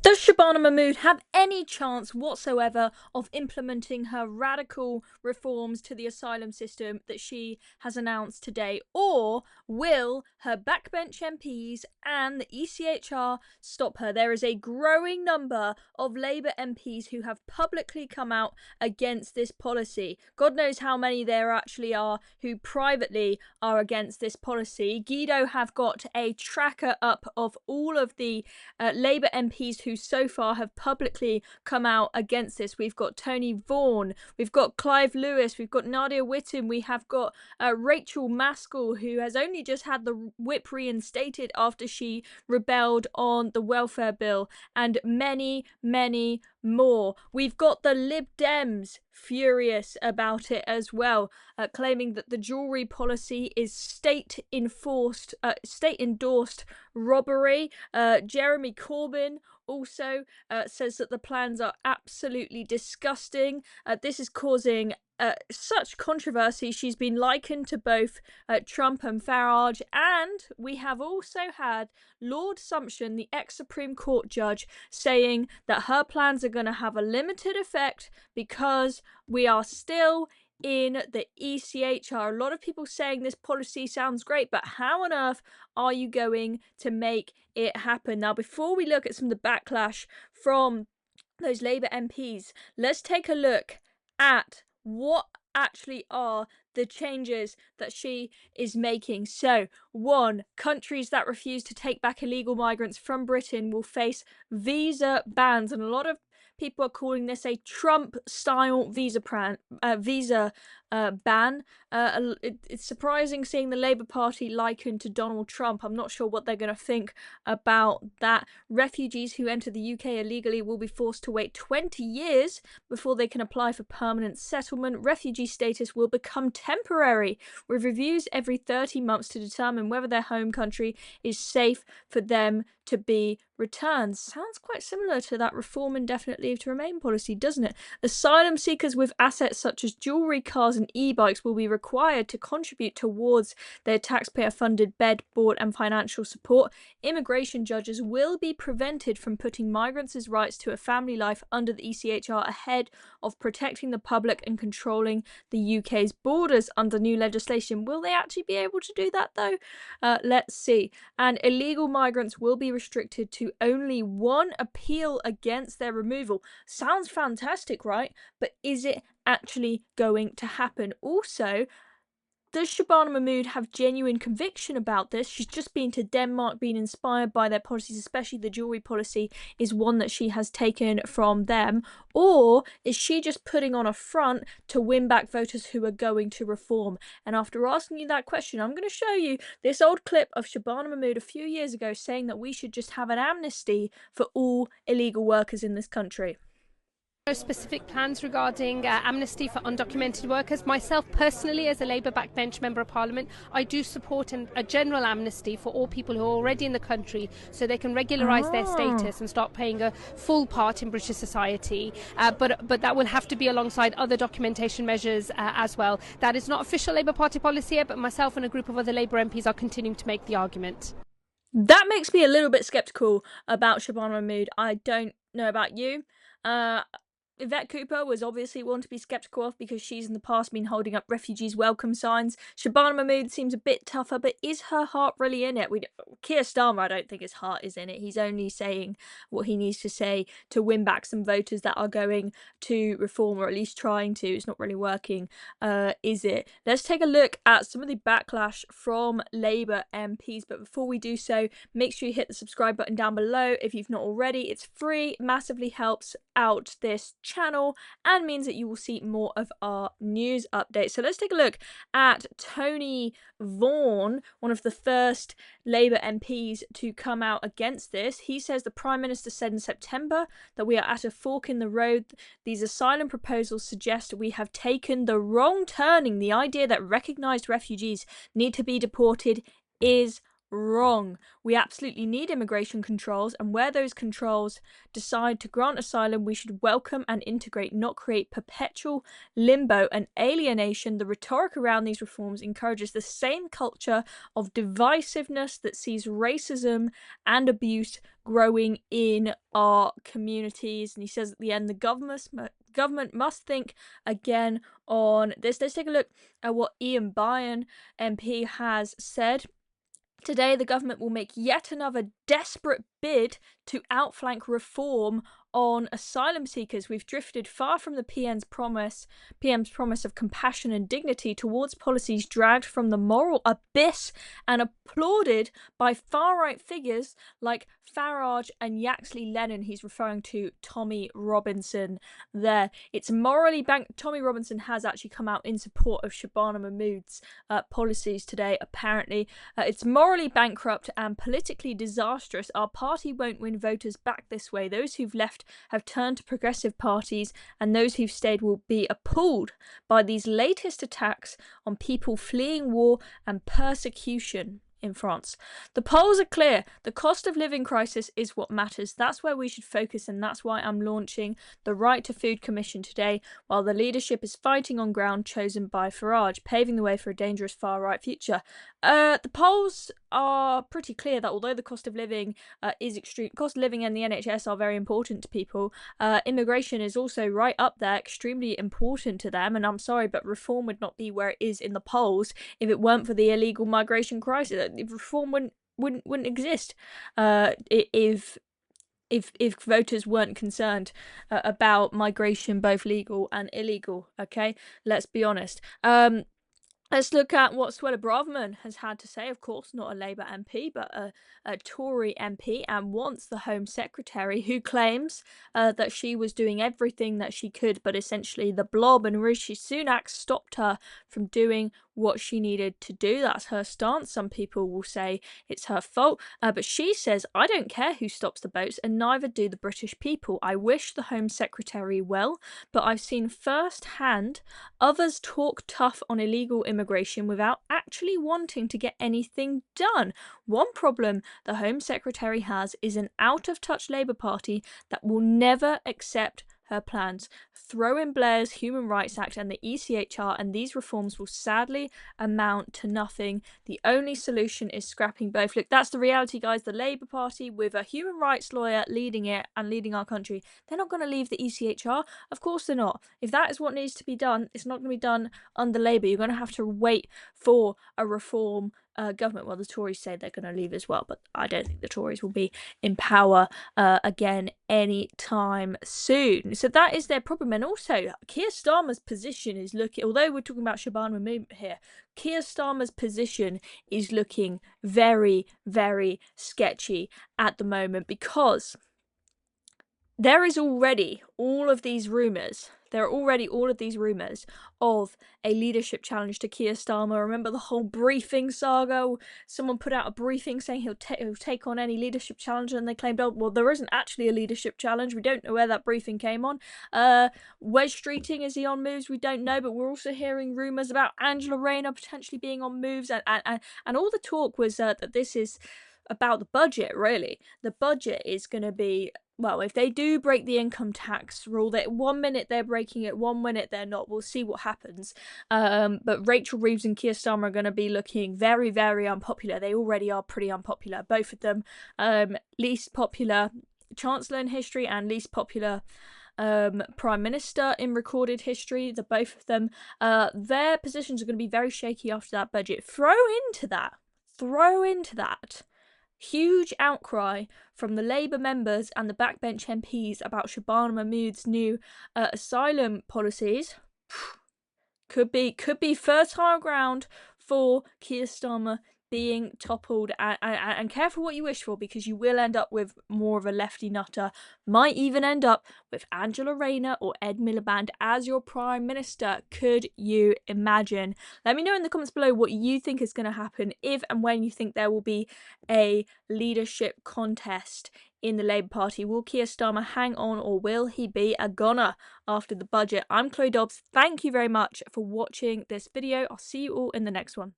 Does Shabana Mahmood have any chance whatsoever of implementing her radical reforms to the asylum system that she has announced today? Or will her backbench MPs and the ECHR stop her? There is a growing number of Labour MPs who have publicly come out against this policy. God knows how many there actually are who privately are against this policy. Guido have got a tracker up of all of the Labour MPs who so far have publicly come out against this. We've got Tony Vaughan, we've got Clive Lewis, we've got Nadia Whitten, we have got Rachel Maskell, who has only just had the whip reinstated after she rebelled on the welfare bill, and many, many more. We've got the Lib Dems furious about it as well, claiming that the jewellery policy is state-endorsed robbery. Jeremy Corbyn also says that the plans are absolutely disgusting. This is causing such controversy. She's been likened to both Trump and Farage, and we have also had Lord Sumption, the ex-Supreme Court judge, saying that her plans are going to have a limited effect because we are still in the ECHR. A lot of people saying this policy sounds great, but how on earth are you going to make it happen? Now, before we look at some of the backlash from those Labour MPs, let's take a look at what actually are the changes that she is making. So, 1. Countries that refuse to take back illegal migrants from Britain will face visa bans, and a lot of people are calling this a Trump-style visa ban. It's surprising seeing the Labour Party likened to Donald Trump. I'm not sure what they're going to think about that. Refugees who enter the UK illegally will be forced to wait 20 years before they can apply for permanent settlement. Refugee status will become temporary, with reviews every 30 months to determine whether their home country is safe for them to be returned. Sounds quite similar to that reform indefinite leave to remain policy, doesn't it? Asylum seekers with assets such as jewellery, cars and e-bikes will be required to contribute towards their taxpayer-funded bed, board and financial support. Immigration judges will be prevented from putting migrants' rights to a family life under the ECHR ahead of protecting the public and controlling the UK's borders under new legislation. Will they actually be able to do that though? Let's see. And illegal migrants will be restricted to only one appeal against their removal. Sounds fantastic, right? But is it actually going to happen? Also, does Shabana Mahmood have genuine conviction about this? She's just been to Denmark, been inspired by their policies, especially the jewellery policy is one that she has taken from them. Or is she just putting on a front to win back voters who are going to reform? And after asking you that question, I'm going to show you this old clip of Shabana Mahmood a few years ago saying that we should just have an amnesty for all illegal workers in this country. No specific plans regarding amnesty for undocumented workers. Myself personally, as a Labour backbench Member of Parliament, I do support a general amnesty for all people who are already in the country so they can regularise their status and start playing a full part in British society. But that will have to be alongside other documentation measures as well. That is not official Labour Party policy yet, but myself and a group of other Labour MPs are continuing to make the argument. That makes me a little bit sceptical about Shabana Mahmood. I don't know about you. Yvette Cooper was obviously one to be sceptical of because she's in the past been holding up refugees welcome signs. Shabana Mahmood seems a bit tougher, but is her heart really in it? Keir Starmer, I don't think his heart is in it. He's only saying what he needs to say to win back some voters that are going to reform, or at least trying to. It's not really working, is it? Let's take a look at some of the backlash from Labour MPs, but before we do so, make sure you hit the subscribe button down below if you've not already. It's free, massively helps out this channel and means that you will see more of our news updates. So let's take a look at Tony Vaughan, one of the first Labour MPs to come out against this. He says the Prime Minister said in September that we are at a fork in the road. These asylum proposals suggest we have taken the wrong turning. The idea that recognised refugees need to be deported is Wrong. We absolutely need immigration controls, and where those controls decide to grant asylum, we should welcome and integrate, not create perpetual limbo and alienation. The rhetoric around these reforms encourages the same culture of divisiveness that sees racism and abuse growing in our communities. And he says at the end, the government must think again on this. Let's take a look at what Ian Bryan MP has said. Today, the government will make yet another desperate bid to outflank reform on asylum seekers. We've drifted far from the PM's promise of compassion and dignity towards policies dragged from the moral abyss and applauded by far-right figures like Farage and Yaxley Lennon. He's referring to Tommy Robinson there. It's morally Tommy Robinson has actually come out in support of Shabana Mahmood's policies today, apparently. It's morally bankrupt and politically disastrous. Our party won't win voters back this way. Those who've left have turned to progressive parties, and those who've stayed will be appalled by these latest attacks on people fleeing war and persecution in France. The polls are clear. The cost of living crisis is what matters. That's where we should focus, and that's why I'm launching the Right to Food Commission today, while the leadership is fighting on ground chosen by Farage, paving the way for a dangerous far-right future. The polls are pretty clear that although the cost of living is extreme, cost of living and the NHS are very important to people, immigration is also right up there, extremely important to them. And I'm sorry, but reform would not be where it is in the polls if it weren't for the illegal migration crisis. If reform wouldn't exist, if voters weren't concerned about migration, both legal and illegal. Okay, let's be honest. Let's look at what Suella Braverman has had to say. Of course, not a Labour MP, but a Tory MP, and once the Home Secretary, who claims that she was doing everything that she could, but essentially the Blob and Rishi Sunak stopped her from doing what she needed to do. That's her stance. Some people will say it's her fault, but she says, I don't care who stops the boats, and neither do the British people. I wish the Home Secretary well, but I've seen firsthand others talk tough on illegal immigration without actually wanting to get anything done. One problem the Home Secretary has is an out-of-touch Labour Party that will never accept her plans. Throw in Blair's Human Rights Act and the ECHR, and these reforms will sadly amount to nothing. The only solution is scrapping both. Look, that's the reality, guys. The Labour Party, with a human rights lawyer leading it and leading our country, they're not going to leave the ECHR. Of course they're not. If that is what needs to be done, it's not going to be done under Labour. You're going to have to wait for a reform government. Well, the Tories say they're going to leave as well, but I don't think the Tories will be in power again anytime soon. So that is their problem. And also, Keir Starmer's position is looking, although we're talking about Shabana Mahmood here, Keir Starmer's position is looking very, very sketchy at the moment, because there is already all of these rumours. There are already all of these rumours of a leadership challenge to Keir Starmer. Remember the whole briefing saga? Streeting put out a briefing saying he'll take on any leadership challenge, and they claimed, oh, well, there isn't actually a leadership challenge. We don't know where that briefing came on. Streeting, is he on moves? We don't know, but we're also hearing rumours about Angela Rayner potentially being on moves, and all the talk was that this is about the budget, really. The budget is going to be, well, if they do break the income tax rule, that 1 minute they're breaking it, 1 minute they're not. We'll see what happens. But Rachel Reeves and Keir Starmer are going to be looking very, very unpopular. They already are pretty unpopular, both of them. Least popular Chancellor in history and least popular Prime Minister in recorded history. The both of them, their positions are going to be very shaky after that budget. Throw into that huge outcry from the Labour members and the backbench MPs about Shabana Mahmood's new asylum policies. Could be fertile ground for Keir Starmer being toppled, and careful what you wish for, because you will end up with more of a lefty nutter. Might even end up with Angela Rayner or Ed Miliband as your Prime Minister. Could you imagine? Let me know in the comments below what you think is going to happen, if and when you think there will be a leadership contest in the Labour Party. Will Keir Starmer hang on, or will he be a goner after the budget? I'm Chloe Dobbs. Thank you very much for watching this video. I'll see you all in the next one.